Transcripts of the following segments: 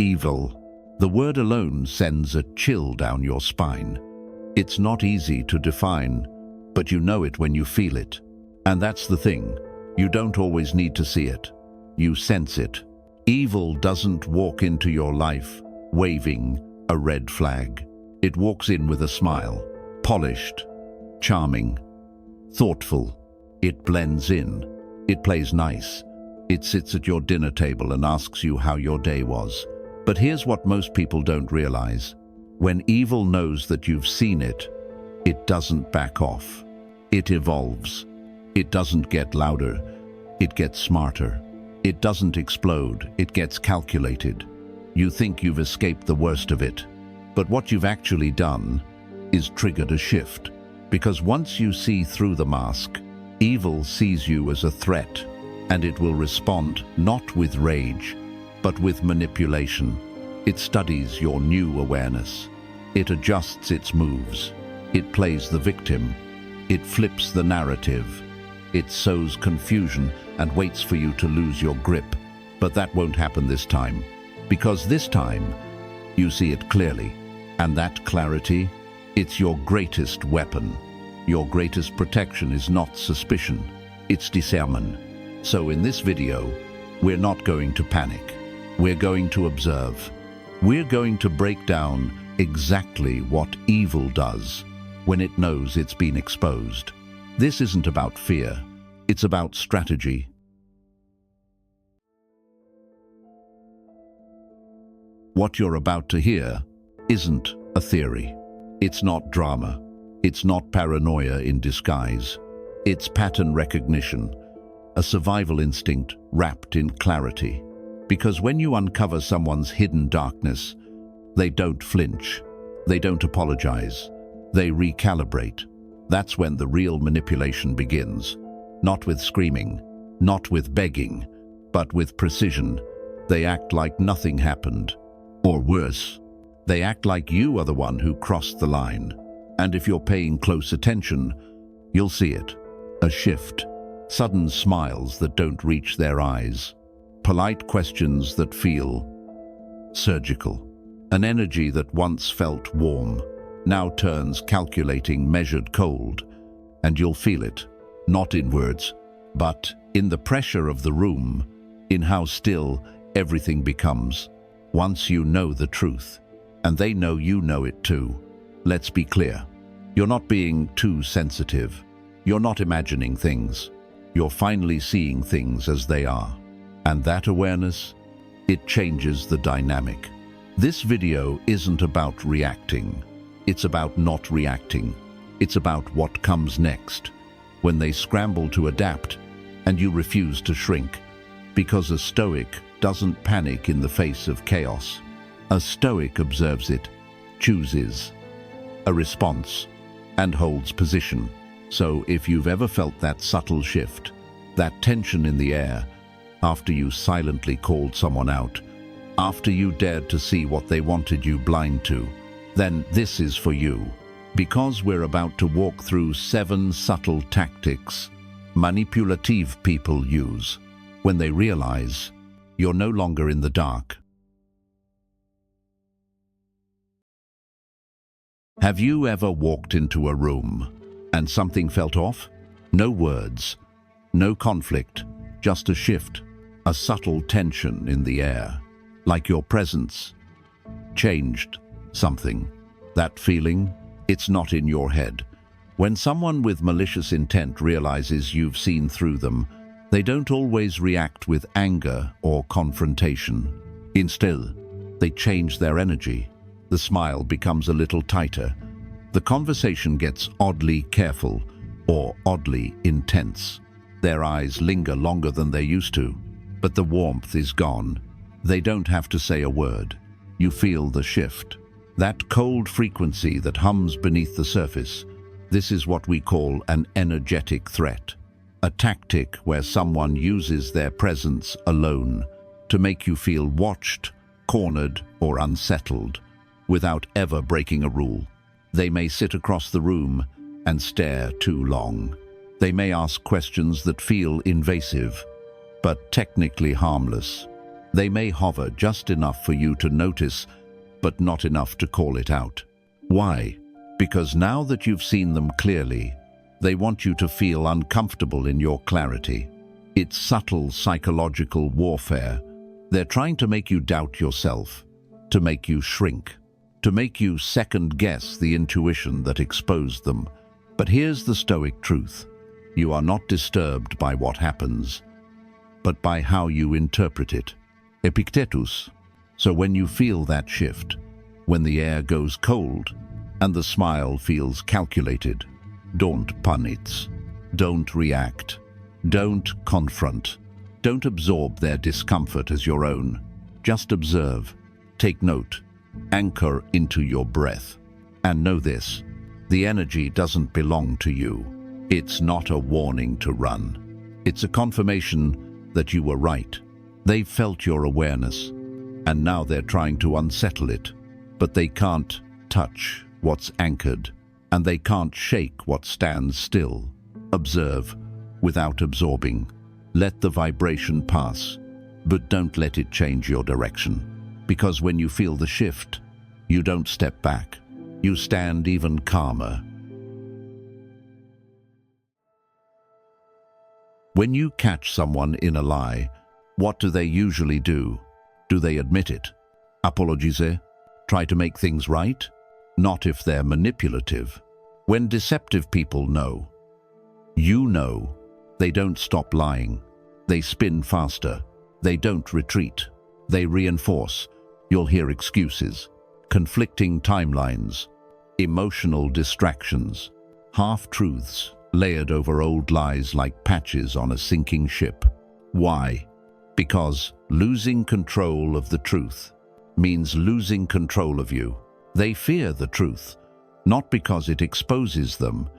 Evil. The word alone sends a chill down your spine. It's not easy to define, but you know it when you feel it. And that's the thing. You don't always need to see it. You sense it. Evil doesn't walk into your life waving a red flag. It walks in with a smile, polished, charming, thoughtful. It blends in. It plays nice. It sits at your dinner table and asks you how your day was. But here's what most people don't realize. When evil knows that you've seen it, it doesn't back off. It evolves. It doesn't get louder. It gets smarter. It doesn't explode. It gets calculated. You think you've escaped the worst of it. But what you've actually done is triggered a shift. Because once you see through the mask, evil sees you as a threat, and it will respond not with rage, but with manipulation. It studies your new awareness. It adjusts its moves. It plays the victim. It flips the narrative. It sows confusion and waits for you to lose your grip. But that won't happen this time. Because this time, you see it clearly. And that clarity, it's your greatest weapon. Your greatest protection is not suspicion, it's discernment. So in this video, we're not going to panic. We're going to observe. We're going to break down exactly what evil does when it knows it's been exposed. This isn't about fear, it's about strategy. What you're about to hear isn't a theory. It's not drama. It's not paranoia in disguise. It's pattern recognition, a survival instinct wrapped in clarity. Because when you uncover someone's hidden darkness, they don't flinch. They don't apologize. They recalibrate. That's when the real manipulation begins. Not with screaming, not with begging, but with precision. They act like nothing happened. Or worse, they act like you are the one who crossed the line. And if you're paying close attention, you'll see it. A shift. Sudden smiles that don't reach their eyes. Polite questions that feel surgical. An energy that once felt warm now turns calculating, measured cold. And you'll feel it, not in words, but in the pressure of the room, in how still everything becomes. Once you know the truth, and they know you know it too. Let's be clear. You're not being too sensitive. You're not imagining things. You're finally seeing things as they are. And that awareness, it changes the dynamic. This video isn't about reacting. It's about not reacting. It's about what comes next. When they scramble to adapt, and you refuse to shrink. Because a Stoic doesn't panic in the face of chaos. A Stoic observes it, chooses a response, and holds position. So if you've ever felt that subtle shift, that tension in the air, after you silently called someone out, after you dared to see what they wanted you blind to, then this is for you. Because we're about to walk through 7 subtle tactics manipulative people use when they realize you're no longer in the dark. Have you ever walked into a room and something felt off? No words, no conflict, just a shift, a subtle tension in the air, like your presence changed something. That feeling, it's not in your head. When someone with malicious intent realizes you've seen through them, they don't always react with anger or confrontation. Instead, they change their energy. The smile becomes a little tighter. The conversation gets oddly careful or oddly intense. Their eyes linger longer than they used to, but the warmth is gone. They don't have to say a word. You feel the shift. That cold frequency that hums beneath the surface. This is what we call an energetic threat. A tactic where someone uses their presence alone to make you feel watched, cornered, or unsettled, without ever breaking a rule. They may sit across the room and stare too long. They may ask questions that feel invasive, but technically harmless. They may hover just enough for you to notice, but not enough to call it out. Why? Because now that you've seen them clearly, they want you to feel uncomfortable in your clarity. It's subtle psychological warfare. They're trying to make you doubt yourself, to make you shrink, to make you second-guess the intuition that exposed them. But here's the Stoic truth. You are not disturbed by what happens, but by how you interpret it. Epictetus. So when you feel that shift, when the air goes cold and the smile feels calculated, don't punish, don't react, don't confront, don't absorb their discomfort as your own. Just observe, take note, anchor into your breath. And know this, the energy doesn't belong to you. It's not a warning to run. It's a confirmation that you were right. They've felt your awareness, and now they're trying to unsettle it. But they can't touch what's anchored, and they can't shake what stands still. Observe without absorbing. Let the vibration pass, but don't let it change your direction. Because when you feel the shift, you don't step back. You stand even calmer. When you catch someone in a lie, what do they usually do? Do they admit it? Apologize? Try to make things right? Not if they're manipulative. When deceptive people know, you know, they don't stop lying. They spin faster. They don't retreat. They reinforce. You'll hear excuses, conflicting timelines, emotional distractions, half-truths layered over old lies like patches on a sinking ship. Why? Because losing control of the truth means losing control of you. They fear the truth, not because it exposes them,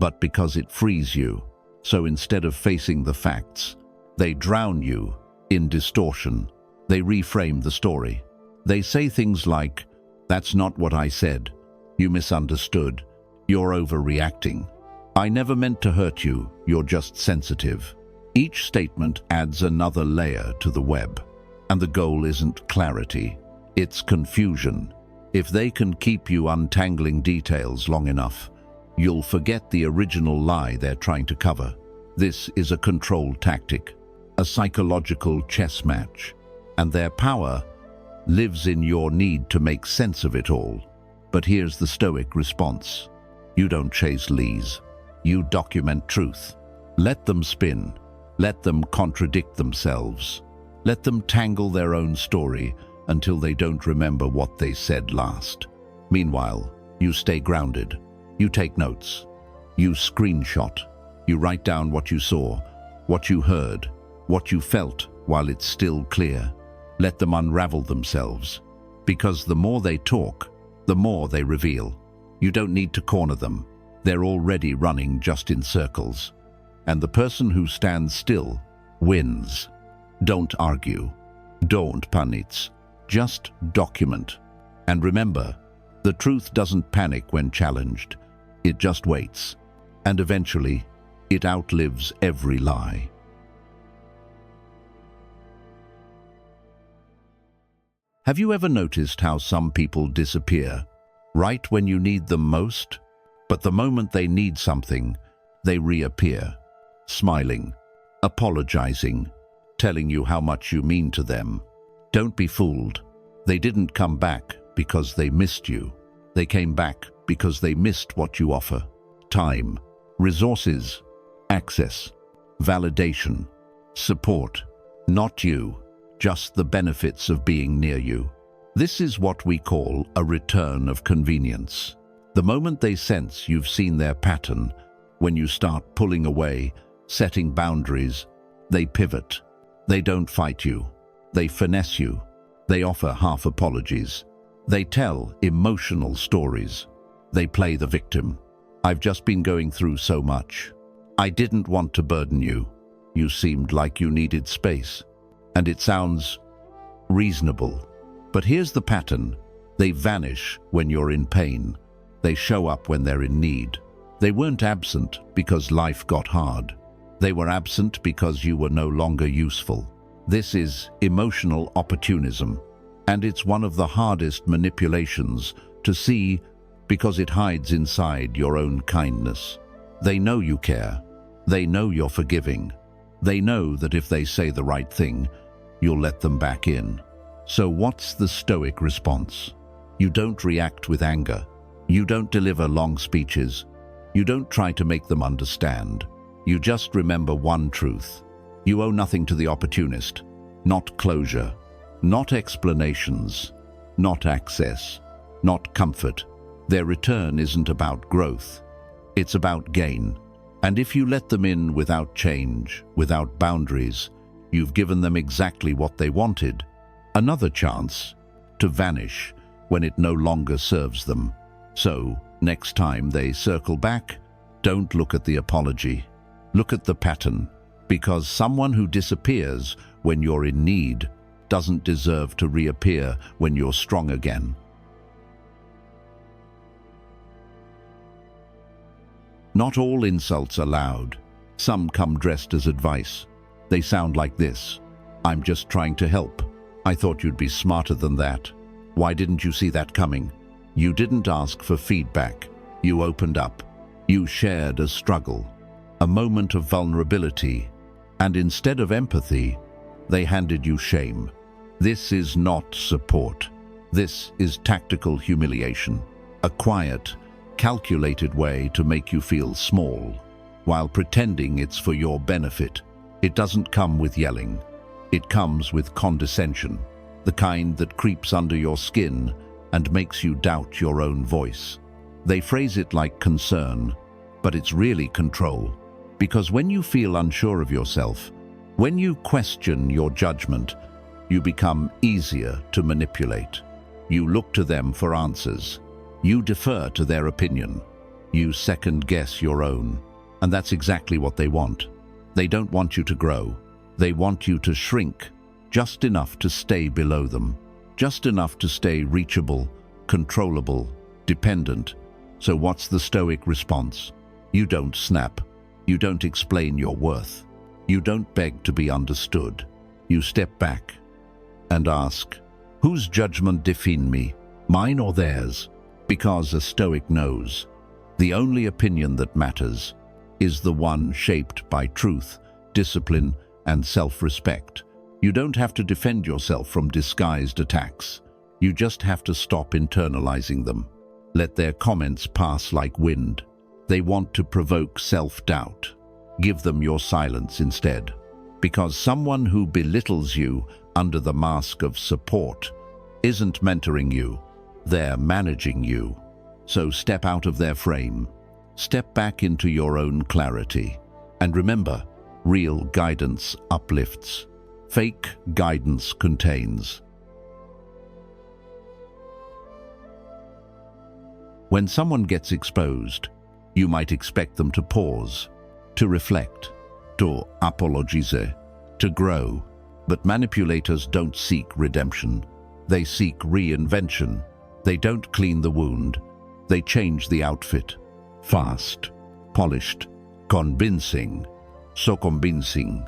but because it frees you. So instead of facing the facts, they drown you in distortion. They reframe the story. They say things like, "That's not what I said. You misunderstood. You're overreacting. I never meant to hurt you. You're just sensitive." Each statement adds another layer to the web. And the goal isn't clarity, it's confusion. If they can keep you untangling details long enough, you'll forget the original lie they're trying to cover. This is a control tactic, a psychological chess match, and their power lives in your need to make sense of it all. But here's the Stoic response. You don't chase lies. You document truth. Let them spin. Let them contradict themselves. Let them tangle their own story until they don't remember what they said last. Meanwhile, you stay grounded. You take notes. You screenshot. You write down what you saw, what you heard, what you felt while it's still clear. Let them unravel themselves. Because the more they talk, the more they reveal. You don't need to corner them. They're already running just in circles. And the person who stands still wins. Don't argue. Don't panic. Just document. And remember, the truth doesn't panic when challenged. It just waits. And eventually, it outlives every lie. Have you ever noticed how some people disappear right when you need them most? But the moment they need something, they reappear, smiling, apologizing, telling you how much you mean to them. Don't be fooled. They didn't come back because they missed you. They came back because they missed what you offer. Time, resources, access, validation, support. Not you, just the benefits of being near you. This is what we call a return of convenience. The moment they sense you've seen their pattern, when you start pulling away, setting boundaries, they pivot. They don't fight you. They finesse you. They offer half apologies. They tell emotional stories. They play the victim. I've just been going through so much. I didn't want to burden you. You seemed like you needed space. And it sounds reasonable. But here's the pattern. They vanish when you're in pain. They show up when they're in need. They weren't absent because life got hard. They were absent because you were no longer useful. This is emotional opportunism, and it's one of the hardest manipulations to see because it hides inside your own kindness. They know you care. They know you're forgiving. They know that if they say the right thing, you'll let them back in. So what's the Stoic response? You don't react with anger. You don't deliver long speeches. You don't try to make them understand. You just remember one truth. You owe nothing to the opportunist. Not closure. Not explanations. Not access. Not comfort. Their return isn't about growth. It's about gain. And if you let them in without change, without boundaries, you've given them exactly what they wanted. Another chance to vanish when it no longer serves them. So, next time they circle back, don't look at the apology. Look at the pattern, because someone who disappears when you're in need doesn't deserve to reappear when you're strong again. Not all insults are loud. Some come dressed as advice. They sound like this. I'm just trying to help. I thought you'd be smarter than that. Why didn't you see that coming? You didn't ask for feedback. You opened up. You shared a struggle, a moment of vulnerability, and instead of empathy, they handed you shame. This is not support. This is tactical humiliation, a quiet, calculated way to make you feel small, while pretending it's for your benefit. It doesn't come with yelling. It comes with condescension, the kind that creeps under your skin and makes you doubt your own voice. They phrase it like concern, but it's really control. Because when you feel unsure of yourself, when you question your judgment, you become easier to manipulate. You look to them for answers. You defer to their opinion. You second-guess your own. And that's exactly what they want. They don't want you to grow. They want you to shrink, just enough to stay below them, just enough to stay reachable, controllable, dependent. So what's the Stoic response? You don't snap. You don't explain your worth. You don't beg to be understood. You step back and ask, whose judgment define me, mine or theirs? Because a Stoic knows the only opinion that matters is the one shaped by truth, discipline, and self-respect. You don't have to defend yourself from disguised attacks. You just have to stop internalizing them. Let their comments pass like wind. They want to provoke self-doubt. Give them your silence instead. Because someone who belittles you under the mask of support isn't mentoring you. They're managing you. So step out of their frame. Step back into your own clarity. And remember, real guidance uplifts. Fake guidance contains. When someone gets exposed, you might expect them to pause, to reflect, to apologize, to grow. But manipulators don't seek redemption. They seek reinvention. They don't clean the wound. They change the outfit. Fast, polished, convincing. So convincing,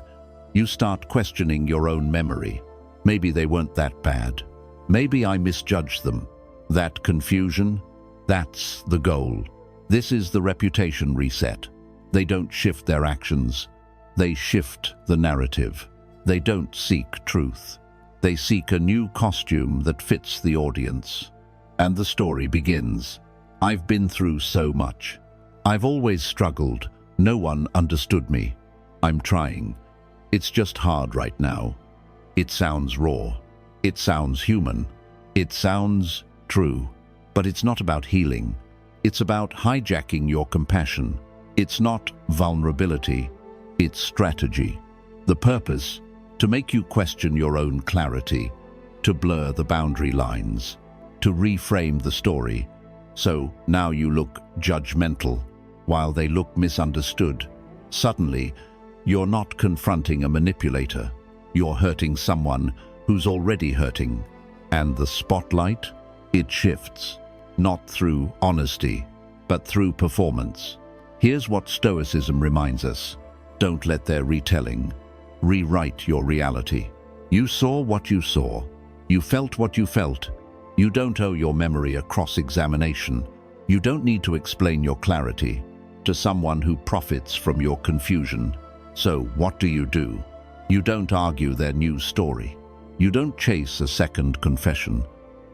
you start questioning your own memory. Maybe they weren't that bad. Maybe I misjudged them. That confusion, that's the goal. This is the reputation reset. They don't shift their actions. They shift the narrative. They don't seek truth. They seek a new costume that fits the audience. And the story begins. I've been through so much. I've always struggled. No one understood me. I'm trying. It's just hard right now. It sounds raw. It sounds human. It sounds true. But it's not about healing. It's about hijacking your compassion. It's not vulnerability. It's strategy. The purpose, to make you question your own clarity, to blur the boundary lines, to reframe the story. So now you look judgmental, while they look misunderstood. Suddenly, you're not confronting a manipulator. You're hurting someone who's already hurting. And the spotlight, it shifts, not through honesty, but through performance. Here's what Stoicism reminds us. Don't let their retelling rewrite your reality. You saw what you saw. You felt what you felt. You don't owe your memory a cross-examination. You don't need to explain your clarity to someone who profits from your confusion. So what do? You don't argue their new story. You don't chase a second confession.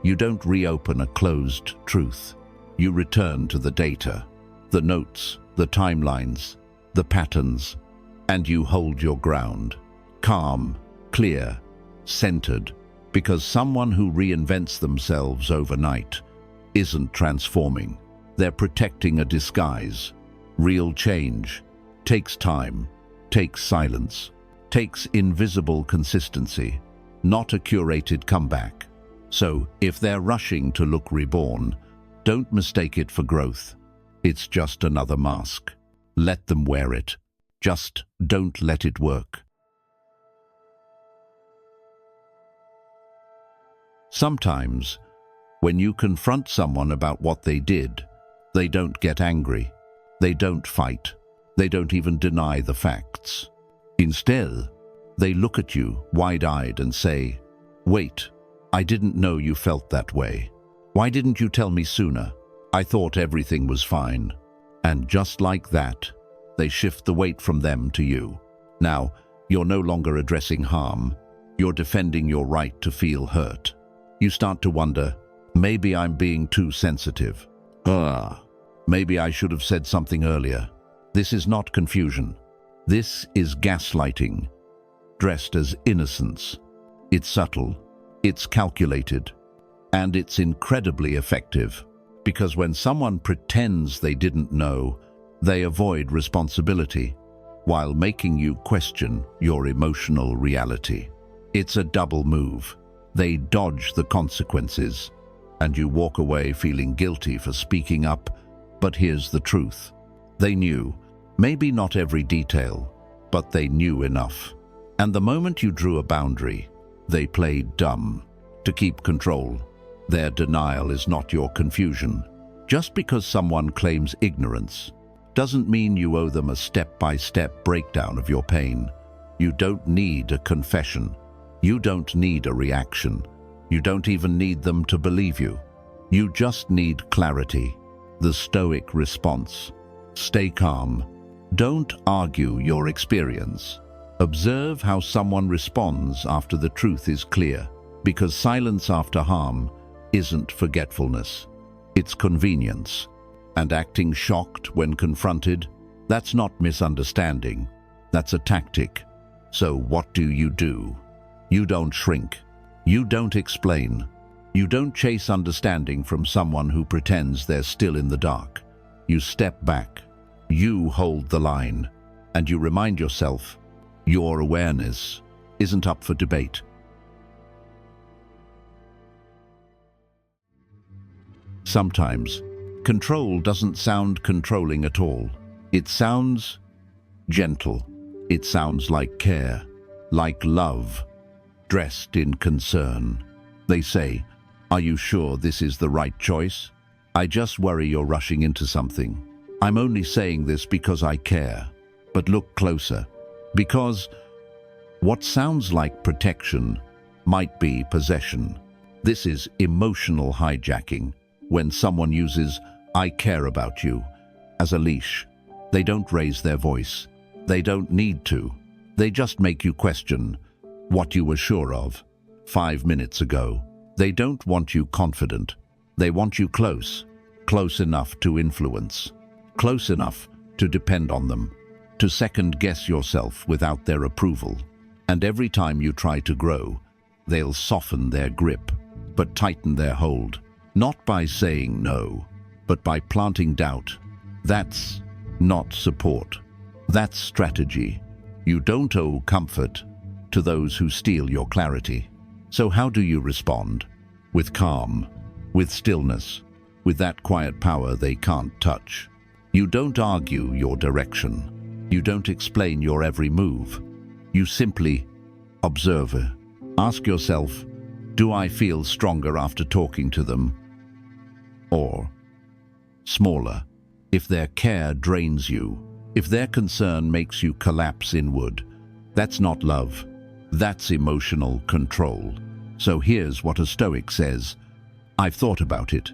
You don't reopen a closed truth. You return to the data, the notes, the timelines, the patterns, and you hold your ground. Calm, clear, centered, because someone who reinvents themselves overnight isn't transforming. They're protecting a disguise. Real change takes time, takes silence, takes invisible consistency, not a curated comeback. So, if they're rushing to look reborn, don't mistake it for growth. It's just another mask. Let them wear it. Just don't let it work. Sometimes, when you confront someone about what they did, they don't get angry. They don't fight. They don't even deny the facts. Instead, they look at you wide-eyed and say, "Wait, I didn't know you felt that way. Why didn't you tell me sooner? I thought everything was fine." And just like that, they shift the weight from them to you. Now, you're no longer addressing harm. You're defending your right to feel hurt. You start to wonder, maybe I'm being too sensitive. Maybe I should have said something earlier. This is not confusion. This is gaslighting, dressed as innocence. It's subtle, it's calculated, and it's incredibly effective. Because when someone pretends they didn't know, they avoid responsibility while making you question your emotional reality. It's a double move. They dodge the consequences, and you walk away feeling guilty for speaking up. But here's the truth. They knew, maybe not every detail, but they knew enough. And the moment you drew a boundary, they played dumb to keep control. Their denial is not your confusion. Just because someone claims ignorance doesn't mean you owe them a step-by-step breakdown of your pain. You don't need a confession. You don't need a reaction. You don't even need them to believe you. You just need clarity. The Stoic response. Stay calm. Don't argue your experience. Observe how someone responds after the truth is clear, because silence after harm isn't forgetfulness. It's convenience. And acting shocked when confronted, that's not misunderstanding. That's a tactic. So what do? You don't shrink. You don't explain. You don't chase understanding from someone who pretends they're still in the dark. You step back. You hold the line. And you remind yourself, your awareness isn't up for debate. Sometimes, control doesn't sound controlling at all. It sounds gentle. It sounds like care, like love, dressed in concern. They say, "Are you sure this is the right choice? I just worry you're rushing into something. I'm only saying this because I care. But look closer, because what sounds like protection might be possession." This is emotional hijacking, when someone uses "I care about you" as a leash. They don't raise their voice. They don't need to. They just make you question what you were sure of 5 minutes ago. They don't want you confident. They want you close, close enough to influence, close enough to depend on them, to second-guess yourself without their approval. And every time you try to grow, they'll soften their grip, but tighten their hold, not by saying no, but by planting doubt. That's not support. That's strategy. You don't owe comfort to those who steal your clarity. So how do you respond? With calm, with stillness, with that quiet power they can't touch. You don't argue your direction. You don't explain your every move. You simply observe. Ask yourself, do I feel stronger after talking to them? Or smaller? If their care drains you, if their concern makes you collapse inward, that's not love. That's emotional control. So here's what a Stoic says. I've thought about it,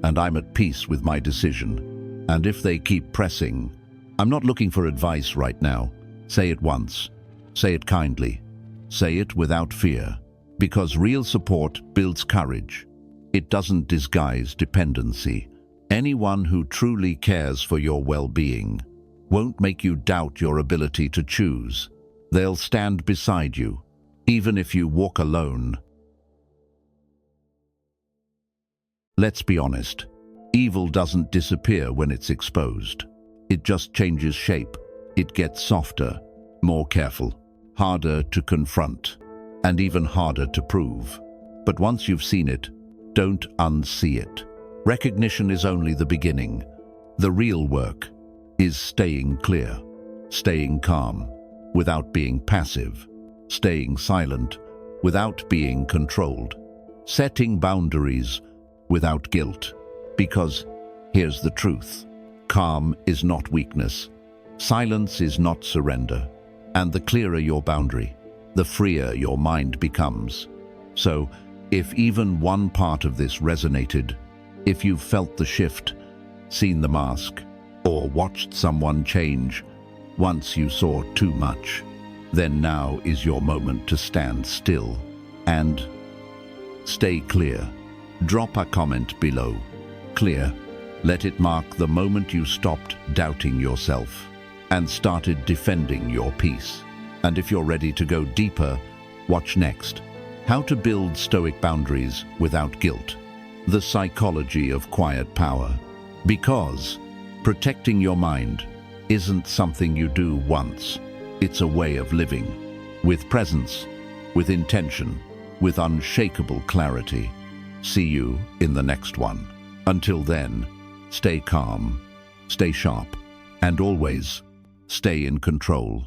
and I'm at peace with my decision. And if they keep pressing, I'm not looking for advice right now. Say it once. Say it kindly. Say it without fear. Because real support builds courage. It doesn't disguise dependency. Anyone who truly cares for your well-being won't make you doubt your ability to choose. They'll stand beside you, even if you walk alone. Let's be honest. Evil doesn't disappear when it's exposed. It just changes shape. It gets softer, more careful, harder to confront, and even harder to prove. But once you've seen it, don't unsee it. Recognition is only the beginning. The real work is staying clear, staying calm without being passive, staying silent without being controlled, setting boundaries without guilt. Because here's the truth. Calm is not weakness. Silence is not surrender. And the clearer your boundary, the freer your mind becomes. So, if even one part of this resonated, if you've felt the shift, seen the mask, or watched someone change once you saw too much, then now is your moment to stand still and stay clear. Drop a comment below. Clear. Let it mark the moment you stopped doubting yourself and started defending your peace. And if you're ready to go deeper, watch next. How to build Stoic boundaries without guilt. The psychology of quiet power. Because protecting your mind isn't something you do once. It's a way of living, with presence, with intention, with unshakable clarity. See you in the next one. Until then, stay calm, stay sharp, and always stay in control.